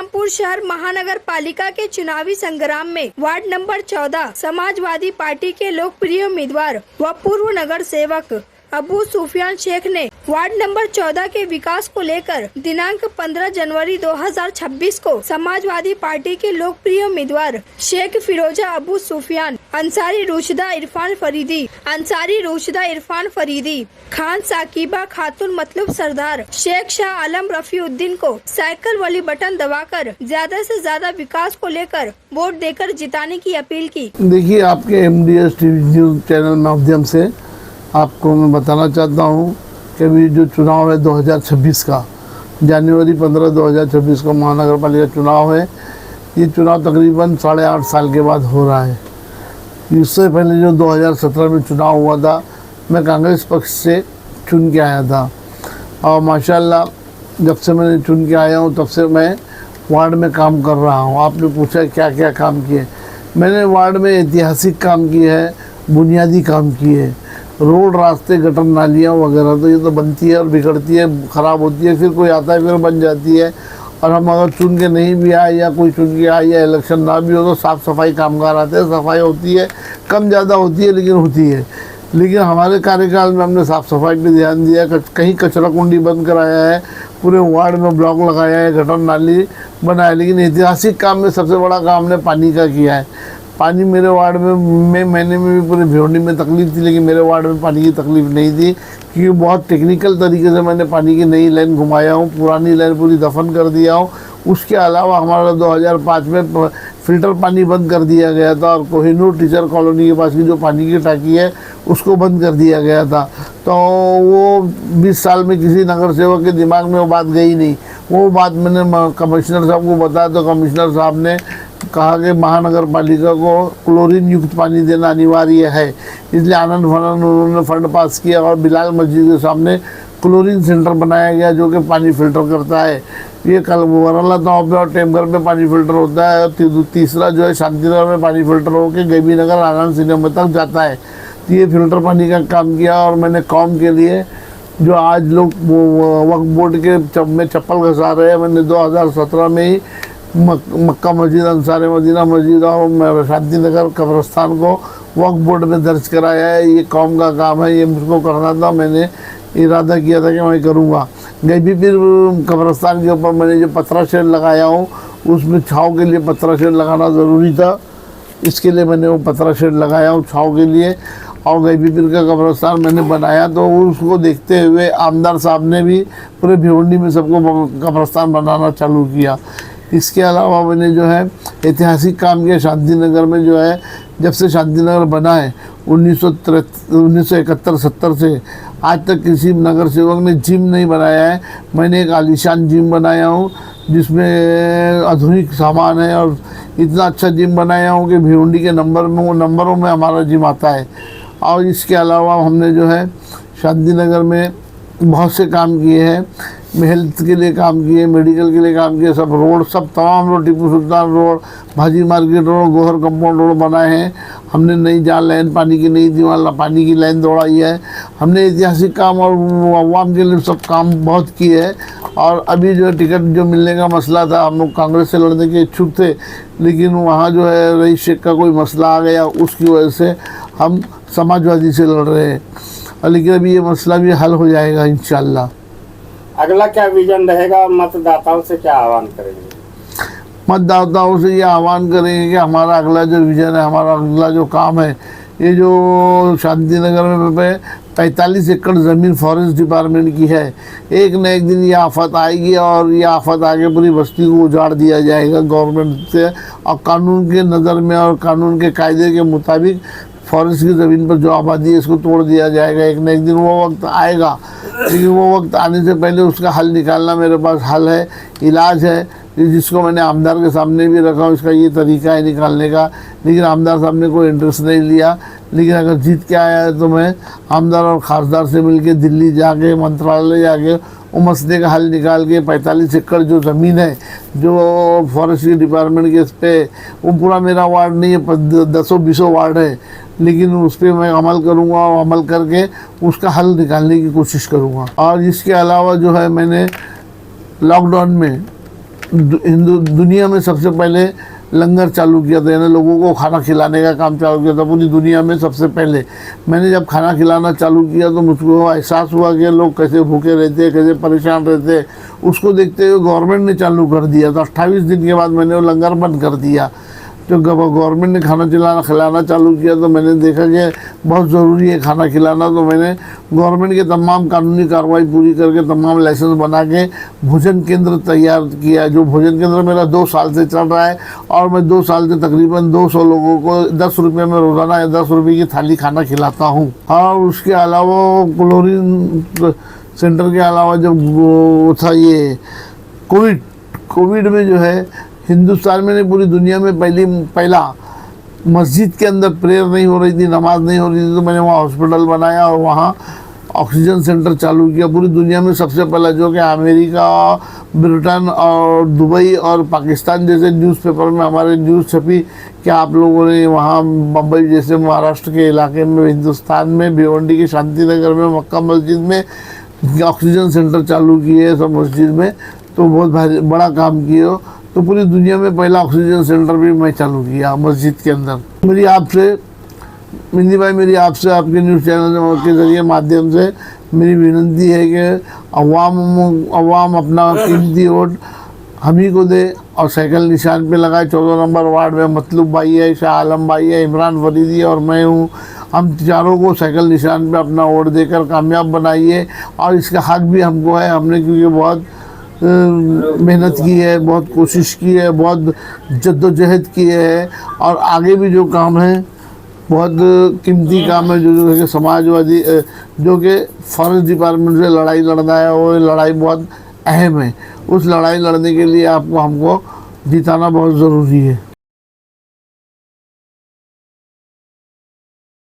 बलरामपुर शहर महानगर पालिका के चुनावी संग्राम में वार्ड नंबर 14 समाजवादी पार्टी के लोकप्रिय उम्मीदवार व पूर्व नगर सेवक अबू सुफियान शेख ने वार्ड नंबर 14 के विकास को लेकर दिनांक 15 जनवरी 2026 को समाजवादी पार्टी के लोकप्रिय उम्मीदवार शेख फिरोजा अबू सुफियान अंसारी रुशदा इरफान फरीदी खान साकिबा खातून मतलब सरदार शेख शाह आलम रफीउद्दीन को साइकिल वाली बटन दबाकर ज्यादा से ज्यादा विकास को लेकर वोट देकर जिताने की अपील की। देखिए, आपके MDS टीवी न्यूज चैनल माध्यम से आपको मैं बताना चाहता हूँ कि अभी जो चुनाव है 2026 का, जनवरी 15 2026 को महानगर पालिका चुनाव है। ये चुनाव तकरीबन 8.5 साल के बाद हो रहा है। इससे पहले जो 2017 में चुनाव हुआ था, मैं कांग्रेस पक्ष से चुन के आया था और माशाल्लाह जब से मैंने चुन के आया हूँ तब से मैं वार्ड में काम कर रहा हूँ। आपने पूछा क्या क्या काम किए। मैंने वार्ड में ऐतिहासिक काम किए हैं, बुनियादी काम किए। रोड, रास्ते, गटर, नालियाँ वगैरह तो ये तो बनती है और बिगड़ती है, ख़राब होती है, फिर कोई आता है फिर बन जाती है। और हम अगर चुन के नहीं भी आए या कोई चुन के आए या इलेक्शन ना भी हो तो साफ़ सफाई कामगार आते हैं। सफाई होती है, कम ज़्यादा होती है लेकिन होती है। लेकिन हमारे कार्यकाल में हमने साफ़ सफाई पर ध्यान दिया। कहीं कचरा कुंडी बंद कराया है, पूरे वार्ड में ब्लॉक लगाया है, गटर नाली बनाया। लेकिन ऐतिहासिक काम में सबसे बड़ा काम हमने पानी का किया है। पानी मेरे वार्ड में महीने में भी पूरे भिवंडी में तकलीफ थी, लेकिन मेरे वार्ड में पानी की तकलीफ नहीं थी क्योंकि बहुत टेक्निकल तरीके से मैंने पानी की नई लाइन घुमाया हूँ, पुरानी लाइन पूरी दफन कर दिया हूँ। उसके अलावा हमारा 2005 में फ़िल्टर पानी बंद कर दिया गया था और कोहिनूर टीचर कॉलोनी के पास की जो पानी की टाकी है उसको बंद कर दिया गया था। तो वो 20 साल में किसी नगर सेवक के दिमाग में वो बात गई नहीं। वो बात मैंने कमिश्नर साहब को बताया तो कमिश्नर साहब ने कहा कि महानगर पालिका को क्लोरीन युक्त पानी देना अनिवार्य है। इसलिए आनंद फनन उन्होंने फंड पास किया और बिलाल मस्जिद के सामने क्लोरीन सेंटर बनाया गया जो कि पानी फ़िल्टर करता है। ये कल वरला गाँव पे और टेमघर में पानी फ़िल्टर होता है और तीसरा जो है शांतिनगर में पानी फ़िल्टर होकर गैबी नगर आनंद सिनेमा तक जाता है। तो ये फ़िल्टर पानी का काम किया। और मैंने कौम के लिए जो आज लोग वक्फ बोर्ड के में चप्पल घसा रहे हैं, मैंने 2017 में ही मक्का मस्जिद, अंसार मदीना मस्जिद और शांति नगर कब्रस्तान को वक्फ बोर्ड में दर्ज कराया है। ये कौम का काम है, ये मुझको करना था। मैंने इरादा किया था कि मैं करूँगा। गैबी फिर कब्रस्तान के ऊपर मैंने जो पतरा शेड लगाया हूँ उसमें छाँव के लिए पतरा शेड लगाना ज़रूरी था। इसके लिए मैंने वो पतरा शेड लगाया हूँ छाँव के लिए। और गैबी पीर का कब्रस्तान मैंने बनाया तो उसको देखते हुए आमदार साहब ने भी पूरे भिवंडी में सबको कब्रस्तान बनाना चालू किया। इसके अलावा मैंने जो है ऐतिहासिक काम किया। शांति नगर में जो है, जब से शांति नगर बना है 1971-70 से आज तक किसी नगर सेवक ने जिम नहीं बनाया है। मैंने एक आलीशान जिम बनाया हूँ जिसमें आधुनिक सामान है और इतना अच्छा जिम बनाया हूँ कि भिवंडी के नंबरों में हमारा जिम आता है। और इसके अलावा हमने जो है शांति नगर में बहुत से काम किए हैं। हेल्थ के लिए काम किए, मेडिकल के लिए काम किए, सब रोड, सब तमाम रोड, टीपू सुल्तान रोड, भाजी market road, Gohar compound road बनाए हैं हमने। नई जहाँ लाइन पानी की नई दीवार पानी की लाइन दौड़ाई है हमने। ऐतिहासिक काम और आवाम के लिए सब काम बहुत किए हैं। और अभी जो टिकट जो मिलने का मसला था, हम लोग कांग्रेस से लड़ने के इच्छुक थे लेकिन वहाँ जो है रईस शेख का कोई मसला आ गया, उसकी वजह से हम समाजवादी से लड़ रहे हैं। लेकिन अभी ये मसला भी हल हो जाएगा इंशाल्लाह। अगला क्या विजन रहेगा, मतदाताओं से क्या आह्वान करेंगे? मतदाताओं से ये आह्वान करेंगे कि हमारा अगला जो विजन है, हमारा अगला जो काम है, ये जो शांति नगर में 45 एकड़ ज़मीन फॉरेस्ट डिपार्टमेंट की है, एक न एक दिन ये आफत आएगी और ये आफत आगे पूरी बस्ती को उजाड़ दिया जाएगा गवर्नमेंट से। और कानून के नज़र में और कानून के कायदे के मुताबिक फॉरेस्ट की ज़मीन पर जो आबादी है इसको तोड़ दिया जाएगा। एक न एक दिन वो वक्त आएगा, लेकिन वो वक्त आने से पहले उसका हल निकालना मेरे पास हल है, इलाज है, जिसको मैंने आमदार के सामने भी रखा। इसका ये तरीका है निकालने का, लेकिन आमदार साहब ने कोई इंटरेस्ट नहीं लिया। लेकिन अगर जीत के आया है तो मैं आमदार और खासदार से मिलके दिल्ली जाके, मंत्रालय जाके वो मसले का हल निकाल के 45 एकड़ जो ज़मीन है जो फॉरेस्ट डिपार्टमेंट के इस पर, वो पूरा मेरा वार्ड नहीं है, 10-20 वार्ड है, लेकिन उस पर मैं अमल करूँगा और अमल करके उसका हल निकालने की कोशिश करूँगा। और इसके अलावा जो है मैंने लॉकडाउन में हिंदू दुनिया में सबसे पहले लंगर चालू किया था, यानी लोगों को खाना खिलाने का काम चालू किया था पूरी दुनिया में सबसे पहले। मैंने जब खाना खिलाना चालू किया तो मुझको एहसास हुआ कि लोग कैसे भूखे रहते हैं, कैसे परेशान रहते हैं। उसको देखते हुए गवर्नमेंट ने चालू कर दिया था। 28 दिन के बाद मैंने वो लंगर बंद कर दिया। तो गवर्नमेंट ने खाना खिलाना चालू किया तो मैंने देखा कि बहुत ज़रूरी है खाना खिलाना। तो मैंने गवर्नमेंट के तमाम कानूनी कार्रवाई पूरी करके तमाम लाइसेंस बना के भोजन केंद्र तैयार किया। जो भोजन केंद्र मेरा 2 साल से चल रहा है और मैं 2 साल से तकरीबन 200 लोगों को 10 रुपये में रोज़ाना या 10 रुपये की थाली खाना खिलाता हूँ। और उसके अलावा क्लोरीन सेंटर के अलावा जब वो था ये कोविड में जो है हिंदुस्तान में नहीं पूरी दुनिया में पहला मस्जिद के अंदर प्रेयर नहीं हो रही थी, नमाज नहीं हो रही थी, तो मैंने वहाँ हॉस्पिटल बनाया और वहाँ ऑक्सीजन सेंटर चालू किया। पूरी दुनिया में सबसे पहला, जो कि अमेरिका, ब्रिटेन और दुबई और पाकिस्तान जैसे न्यूज़पेपर में हमारे न्यूज़ छपी कि आप लोगों ने वहाँ बम्बई जैसे महाराष्ट्र के इलाके में, हिंदुस्तान में, भिवंडी के शांति नगर में, मक्का मस्जिद में ऑक्सीजन सेंटर चालू किए सब मस्जिद में। तो बहुत भारी बड़ा काम किए। तो पूरी दुनिया में पहला ऑक्सीजन सेंटर भी मैं चालू किया मस्जिद के अंदर। मेरी आपसे मिंदी भाई, मेरी आपसे आपके न्यूज़ चैनल के ज़रिए माध्यम से मेरी विनती है कि अवाम अपना कीमती वोट हम ही को दे और साइकिल निशान पे लगाए। 14 नंबर वार्ड में मतलूब भाई है, शाह आलम भाई है, इमरान फरीदी और मैं हूँ। हम चारों को साइकिल निशान पे अपना वोट देकर कामयाब बनाइए। और इसका हक भी हमको है, हमने क्योंकि बहुत मेहनत की है, बहुत कोशिश की है, बहुत जद्दोजहद की है। और आगे भी जो काम है बहुत कीमती काम है, जो कि समाजवादी जो कि फॉरेस्ट डिपार्टमेंट से लड़ाई लड़ना है, वो लड़ाई बहुत अहम है। उस लड़ाई लड़ने के लिए हमको जिताना बहुत ज़रूरी है।